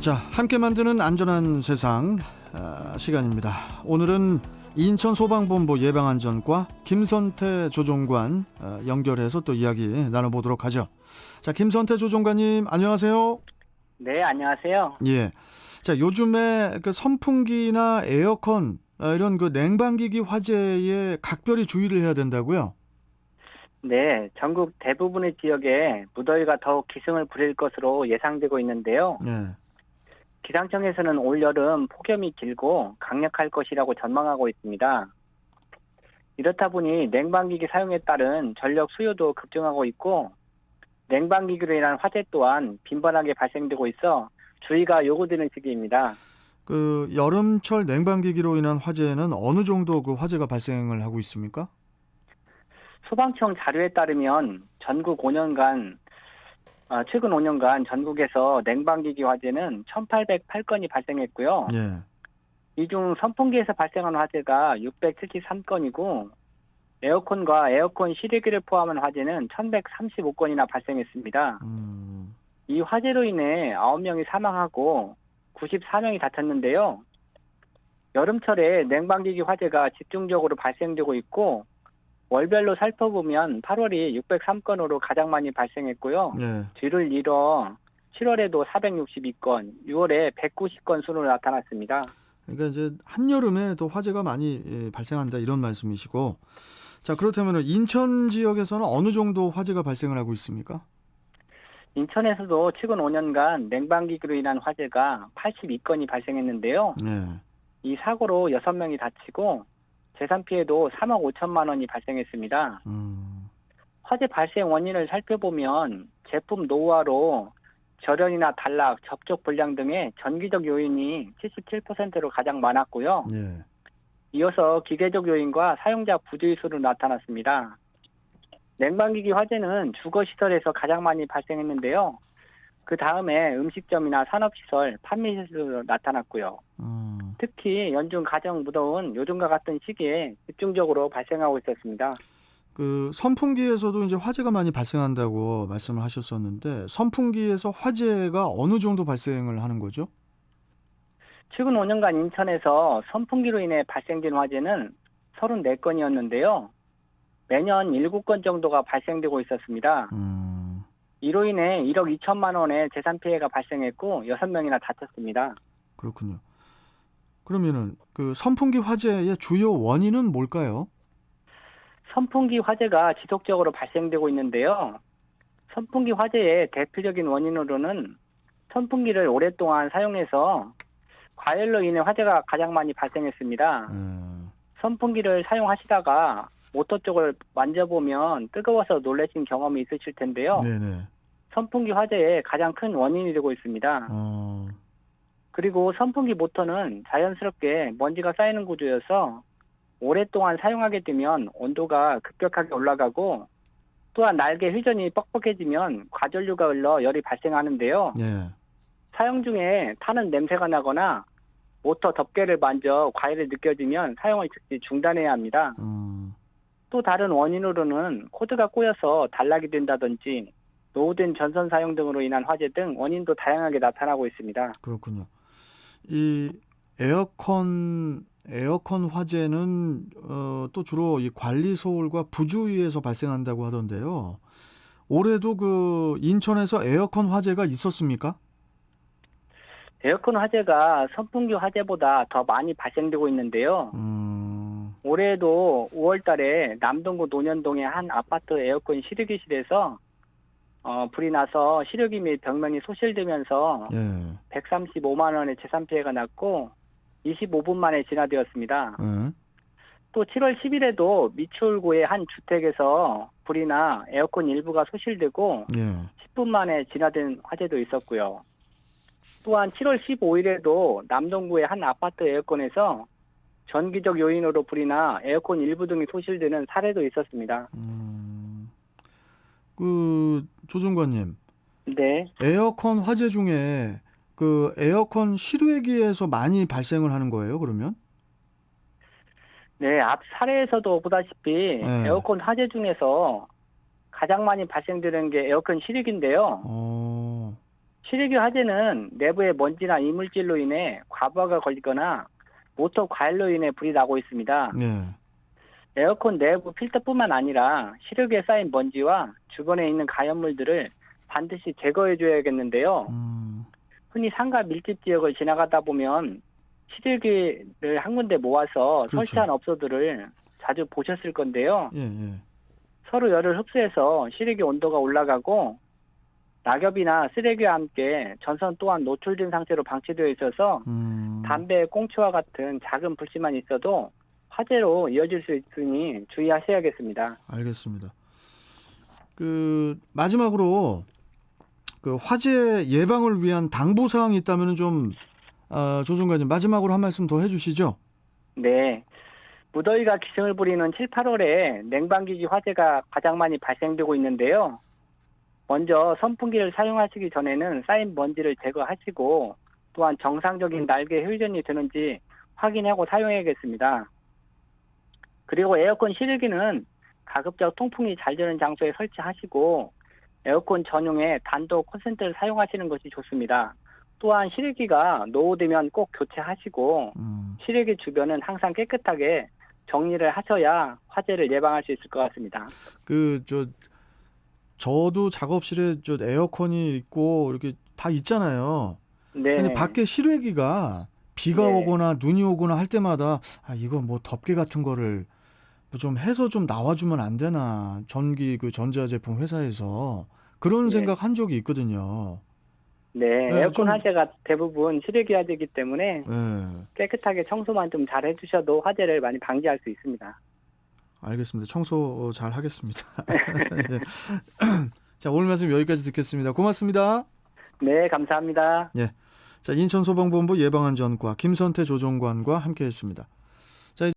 자, 함께 만드는 안전한 세상 시간입니다. 오늘은 인천소방본부 예방안전과 김선태 조종관 연결해서 또 이야기 나눠보도록 하죠. 자, 김선태 조종관님 안녕하세요. 네, 안녕하세요. 예. 자, 요즘에 그 선풍기나 에어컨 이런 그 냉방기기 화재에 각별히 주의를 해야 된다고요? 네, 전국 대부분의 지역에 무더위가 더욱 기승을 부릴 것으로 예상되고 있는데요. 예. 기상청에서는 올여름 폭염이 길고 강력할 것이라고 전망하고 있습니다. 이렇다 보니 냉방기기 사용에 따른 전력 수요도 급증하고 있고 냉방기기로 인한 화재 또한 빈번하게 발생되고 있어 주의가 요구되는 시기입니다. 그 여름철 냉방기기로 인한 화재는 어느 정도 그 화재가 발생을 하고 있습니까? 소방청 자료에 따르면 최근 5년간 전국에서 냉방기기 화재는 1,808건이 발생했고요. 예. 이 중 선풍기에서 발생한 화재가 673건이고 에어컨과 에어컨 실외기를 포함한 화재는 1,135건이나 발생했습니다. 이 화재로 인해 9명이 사망하고 94명이 다쳤는데요. 여름철에 냉방기기 화재가 집중적으로 발생되고 있고 월별로 살펴보면 8월이 603건으로 가장 많이 발생했고요. 예. 뒤를 이어 7월에도 462건, 6월에 190건 순으로 나타났습니다. 그러니까 이제 한여름에도 화재가 많이 발생한다 이런 말씀이시고, 자, 그렇다면 인천 지역에서는 어느 정도 화재가 발생을 하고 있습니까? 인천에서도 최근 5년간 냉방기기로 인한 화재가 82건이 발생했는데요. 네. 이 사고로 6명이 다치고 재산 피해도 3억 5천만 원이 발생했습니다. 화재 발생 원인을 살펴보면 제품 노후화로 절연이나 단락, 접촉 불량 등의 전기적 요인이 77%로 가장 많았고요. 예. 이어서 기계적 요인과 사용자 부주의수로 나타났습니다. 냉방기기 화재는 주거시설에서 가장 많이 발생했는데요. 그 다음에 음식점이나 산업시설, 판매시설로 나타났고요. 특히 연중 가장 무더운 요즘과 같은 시기에 집중적으로 발생하고 있었습니다. 그 선풍기에서도 이제 화재가 많이 발생한다고 말씀을 하셨었는데, 선풍기에서 화재가 어느 정도 발생을 하는 거죠? 최근 5년간 인천에서 선풍기로 인해 발생된 화재는 34건이었는데요. 매년 7건 정도가 발생되고 있었습니다. 이로 인해 1억 2천만 원의 재산 피해가 발생했고 6명이나 다쳤습니다. 그렇군요. 그러면은 그 선풍기 화재의 주요 원인은 뭘까요? 선풍기 화재가 지속적으로 발생되고 있는데요. 선풍기 화재의 대표적인 원인으로는 선풍기를 오랫동안 사용해서 과열로 인해 화재가 가장 많이 발생했습니다. 선풍기를 사용하시다가 모터 쪽을 만져보면 뜨거워서 놀라신 경험이 있으실 텐데요. 네네. 선풍기 화재의 가장 큰 원인이 되고 있습니다. 그리고 선풍기 모터는 자연스럽게 먼지가 쌓이는 구조여서 오랫동안 사용하게 되면 온도가 급격하게 올라가고 또한 날개 회전이 뻑뻑해지면 과전류가 흘러 열이 발생하는데요. 예. 사용 중에 타는 냄새가 나거나 모터 덮개를 만져 과열이 느껴지면 사용을 즉시 중단해야 합니다. 또 다른 원인으로는 코드가 꼬여서 단락이 된다든지 노후된 전선 사용 등으로 인한 화재 등 원인도 다양하게 나타나고 있습니다. 그렇군요. 이 에어컨 화재는 또 주로 이 관리 소홀과 부주의에서 발생한다고 하던데요. 올해도 그 인천에서 에어컨 화재가 있었습니까? 에어컨 화재가 선풍기 화재보다 더 많이 발생되고 있는데요. 올해에도 5월 달에 남동구 논현동의 한 아파트 에어컨 실외기실에서 불이 나서 실외기 및 벽면이 소실되면서 예. 135만 원의 재산 피해가 났고 25분 만에 진화되었습니다. 또 7월 10일에도 미추홀구의 한 주택에서 불이 나 에어컨 일부가 소실되고 10분 만에 진화된 화재도 있었고요. 또한 7월 15일에도 남동구의 한 아파트 에어컨에서 전기적 요인으로 불이 나 에어컨 일부 등이 소실되는 사례도 있었습니다. 그 조종관님. 네. 에어컨 화재 중에 그 에어컨 실외기에서 많이 발생을 하는 거예요, 그러면? 네, 앞 사례에서도 보다시피 에어컨 화재 중에서 가장 많이 발생되는 게 에어컨 실외기인데요. 실외기 화재는 내부의 먼지나 이물질로 인해 과부하가 걸리거나 모터 과열로 인해 불이 나고 있습니다. 네. 에어컨 내부 필터뿐만 아니라 실외기에 쌓인 먼지와 주변에 있는 가연물들을 반드시 제거해줘야겠는데요. 흔히 상가 밀집 지역을 지나가다 보면 실외기를 한 군데 모아서 그렇죠. 설치한 업소들을 자주 보셨을 건데요. 예, 예. 서로 열을 흡수해서 실외기 온도가 올라가고 낙엽이나 쓰레기와 함께 전선 또한 노출된 상태로 방치되어 있어서 담배, 꽁초와 같은 작은 불씨만 있어도 화재로 이어질 수 있으니 주의하셔야겠습니다. 알겠습니다. 그 마지막으로 그 화재 예방을 위한 당부 사항이 있다면 좀 조정관님 마지막으로 한 말씀 더 해주시죠. 네. 무더위가 기승을 부리는 7, 8월에 냉방기기 화재가 가장 많이 발생되고 있는데요. 먼저 선풍기를 사용하시기 전에는 쌓인 먼지를 제거하시고 또한 정상적인 날개 회전이 되는지 확인하고 사용해야겠습니다. 그리고 에어컨 실외기는 가급적 통풍이 잘 되는 장소에 설치하시고 에어컨 전용의 단독 콘센트를 사용하시는 것이 좋습니다. 또한 실외기가 노후되면 꼭 교체하시고 실외기 주변은 항상 깨끗하게 정리를 하셔야 화재를 예방할 수 있을 것 같습니다. 저도 작업실에 에어컨이 있고 이렇게 다 있잖아요. 네. 근데 밖에 실외기가 비가 네. 오거나 눈이 오거나 할 때마다 이거 뭐 덮개 같은 거를 뭐 좀 해서 좀 나와주면 안 되나 전기 그 전자제품 회사에서 그런 네. 생각 한 적이 있거든요. 네, 에어컨 화재가 대부분 실외기 화재이기 때문에 깨끗하게 청소만 좀 잘 해주셔도 화재를 많이 방지할 수 있습니다. 알겠습니다. 청소 잘 하겠습니다. 예. 자, 오늘 말씀 여기까지 듣겠습니다. 고맙습니다. 네, 감사합니다. 예. 자, 인천소방본부 예방안전과 김선태 조종관과 함께했습니다.